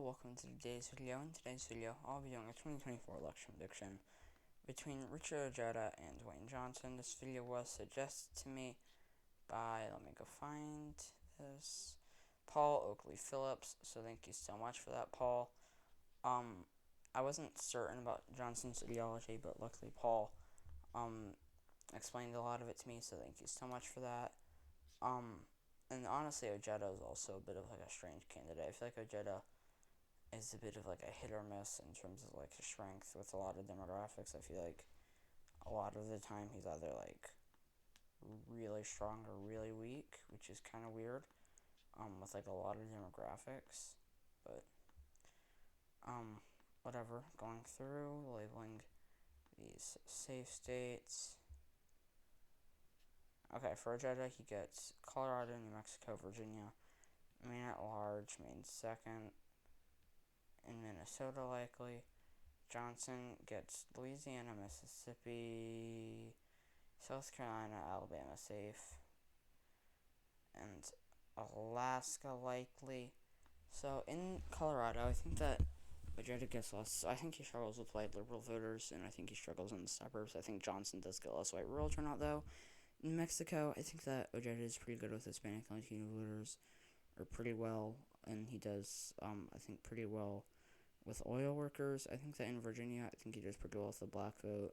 welcome to today's video. In today's video, I'll be doing a 2024 election prediction between Richard Ojeda and Dwayne Johnson. This video was suggested to me by, let me go find this, Paul Oakley Phillips, so thank you so much for that, Paul. I wasn't certain about Johnson's ideology, but luckily Paul, explained a lot of it to me, so thank you so much for that. And honestly, Ojeda is also a bit of like a strange candidate. I feel like Ojeda is a bit of like a hit or miss in terms of like his strength with a lot of demographics. I feel like a lot of the time he's either like really strong or really weak, which is kind of weird with like a lot of demographics. But whatever, going through, labeling these safe states. Okay, for Ojeda, he gets Colorado, New Mexico, Virginia, Maine at large, Maine second, in Minnesota likely. Johnson gets Louisiana, Mississippi, South Carolina, Alabama safe, and Alaska likely. So in Colorado, I think that Ojeda gets less. I think he struggles with white liberal voters, and I think he struggles in the suburbs. I think Johnson does get less white rural turnout, though. In Mexico, I think that Ojeda is pretty good with Hispanic and Latino voters, or pretty well, and he does, I think, pretty well with oil workers. I think that in Virginia, I think he does pretty well with the black vote,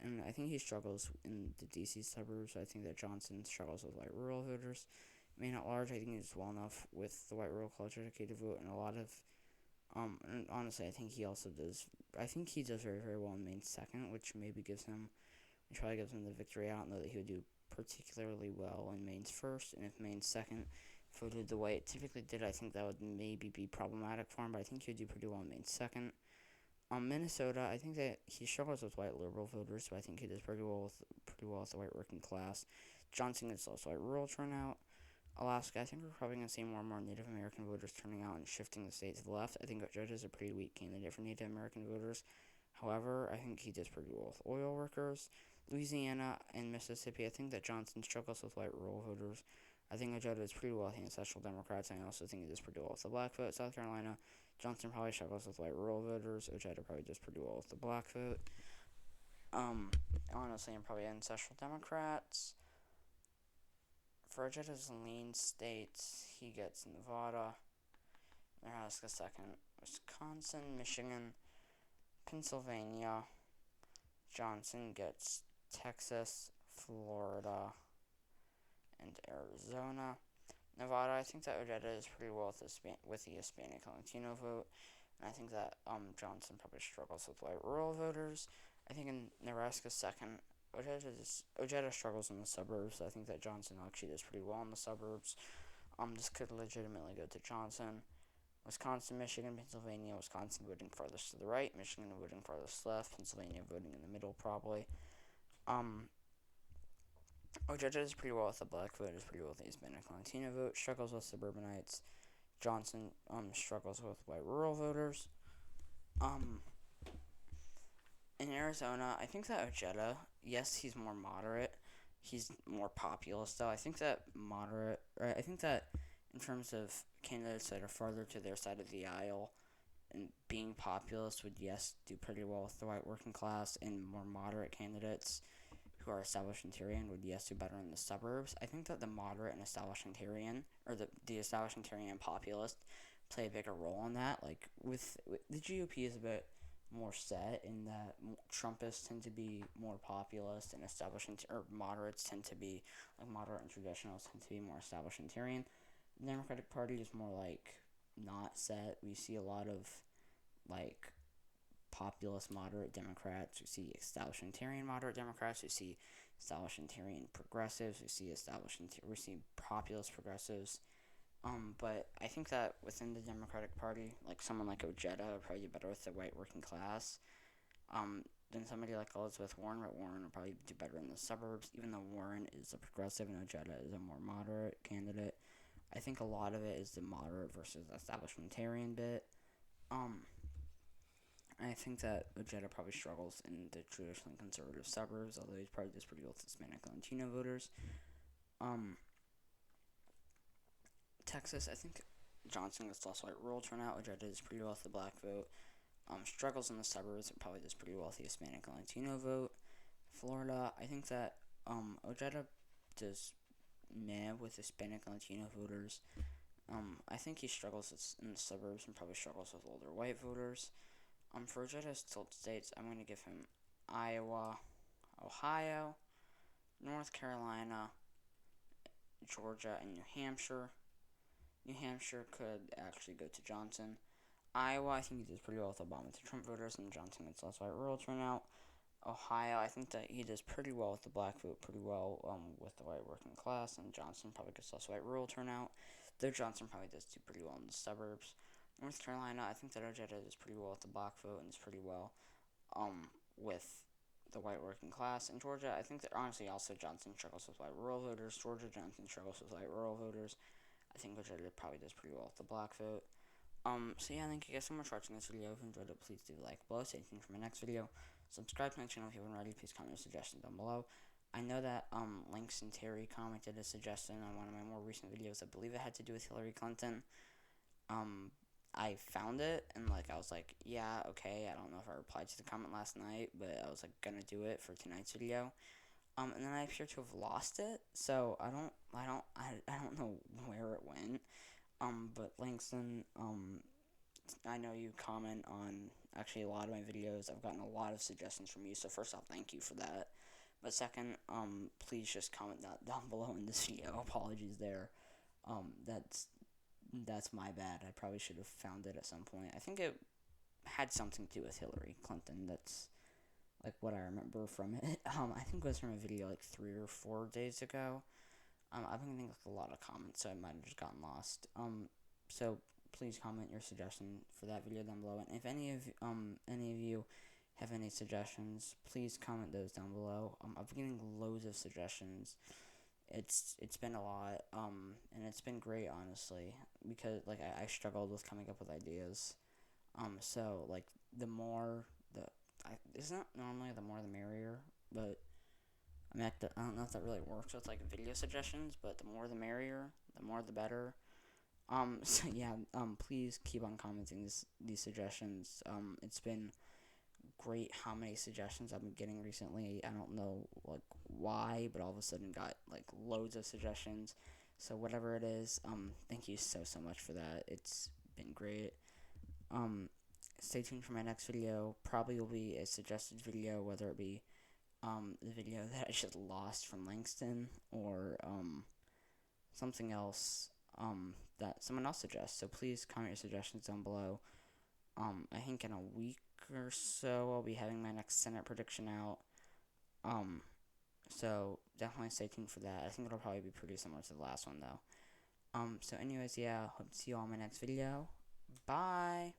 and I think he struggles in the D.C. suburbs. I think that Johnson struggles with white rural voters. Maine at large, I think he's well enough with the white rural college-educated vote, and a lot of, and honestly, I think he also does, I think he does very, very well in Maine second, which probably gives him the victory. I don't know that he would do particularly well in Maine's first, and if Maine's second voted the way it typically did, I think that would maybe be problematic for him, but I think he would do pretty well in Maine's second. Minnesota, I think that he struggles with white liberal voters, so I think he does pretty well with the white working class. Johnson gets less white rural turnout. Alaska, I think we're probably going to see more and more Native American voters turning out and shifting the state to the left. I think Ojeda is a pretty weak candidate for Native American voters. However, I think he does pretty well with oil workers. Louisiana and Mississippi, I think that Johnson struggles with white rural voters. I think Ojeda is pretty well with ancestral Democrats, and I also think he does pretty well with the black vote. South Carolina, Johnson probably struggles with white rural voters. Ojeda probably does pretty well with the black vote. Honestly, I'm probably ancestral Democrats. For Ojeda's lean states, he gets Nevada, Nebraska second, Wisconsin, Michigan, Pennsylvania. Johnson gets Texas, Florida, and Arizona. Nevada, I think that Ojeda is pretty well with the Hispanic and Latino vote, and I think that Johnson probably struggles with white rural voters. I think in Nebraska second, Ojeda struggles in the suburbs. I think that Johnson actually does pretty well in the suburbs. This could legitimately go to Johnson. Wisconsin, Michigan, Pennsylvania. Wisconsin voting farthest to the right, Michigan voting farthest left, Pennsylvania voting in the middle probably. Ojeda does pretty well with the black vote, does pretty well with the Hispanic and Latino vote, struggles with suburbanites. Johnson struggles with white rural voters. In Arizona, I think that Ojeda, yes, he's more moderate. He's more populist, though. I think that I think that in terms of candidates that are farther to their side of the aisle, and being populist would, yes, do pretty well with the white working class, and more moderate candidates who are establishmentarian would, yes, do better in the suburbs. I think that the moderate and establishmentarian, or the establishmentarian and populist, play a bigger role in that. Like, with the GOP is a bit more set in that Trumpists tend to be more populist, and moderates tend to be, like, moderate and traditionalists tend to be more establishmentarian. The Democratic Party is more, like, not set. We see a lot of, like, populist moderate Democrats. We see establishmentarian moderate Democrats. We see establishmentarian progressives. We see populist progressives. But I think that within the Democratic Party, like someone like Ojeda would probably do better with the white working class than somebody like Elizabeth Warren, but Warren would probably do better in the suburbs, even though Warren is a progressive and Ojeda is a more moderate candidate. I think a lot of it is the moderate versus establishmentarian bit. I think that Ojeda probably struggles in the traditionally conservative suburbs, although he probably does pretty well with Hispanic and Latino voters. Texas, I think Johnson gets lost white rural turnout. Ojeda does pretty well with the black vote. Struggles in the suburbs, and probably does pretty well with the Hispanic and Latino vote. Florida, I think that Ojeda does meh with Hispanic and Latino voters. I think he struggles in the suburbs and probably struggles with older white voters. For Ojeda's tilt states, I'm going to give him Iowa, Ohio, North Carolina, Georgia, and New Hampshire. New Hampshire could actually go to Johnson. Iowa, I think he does pretty well with Obama to Trump voters, and Johnson gets less white rural turnout. Ohio, I think that he does pretty well with the black vote, pretty well with the white working class, and Johnson probably gets less white rural turnout, though Johnson probably does do pretty well in the suburbs. North Carolina, I think that Ojeda does pretty well with the black vote and does pretty well with the white working class. In Georgia, I think that honestly also Johnson struggles with white rural voters. Georgia, Johnson struggles with white rural voters. I think Ojeda probably does pretty well with the black vote. So yeah, thank you guys so much for watching this video. If you enjoyed it, please do like below. Stay tuned for my next video. Subscribe to my channel if you haven't already. Please comment your suggestions down below. I know that Langston Terry commented a suggestion on one of my more recent videos. I believe it had to do with Hillary Clinton. I found it and I was like, yeah, okay. I don't know if I replied to the comment last night, but I was gonna do it for tonight's video. And then I appear to have lost it, so I don't know where it went. But Langston, I know you comment on actually a lot of my videos. I've gotten a lot of suggestions from you, so first off, thank you for that. But second, please just comment that down below in this video. Apologies there. That's my bad. I probably should have found it at some point. I think it had something to do with Hillary Clinton. That's what I remember from it. I think it was from a video 3 or 4 days ago. I've been getting a lot of comments, so I might have just gotten lost. So please comment your suggestion for that video down below. And if any of you have any suggestions, please comment those down below. I've been getting loads of suggestions. It's been a lot, and it's been great, honestly, because I struggled with coming up with ideas. So the more it's not normally the more the merrier, but I mean I don't know if that really works with video suggestions, but the more the merrier, the more the better. So yeah, please keep on commenting these suggestions. It's been great how many suggestions I've been getting recently. I don't know why, but all of a sudden got loads of suggestions. So whatever it is, thank you so much for that. It's been great. Stay tuned for my next video. Probably will be a suggested video, whether it be the video that I just lost from Langston or something else that someone else suggests. So please comment your suggestions down below. I think in a week or so I'll be having my next Senate prediction out. So definitely stay tuned for that. I think it'll probably be pretty similar to the last one though. So anyways, yeah, hope to see you all in my next video. Bye.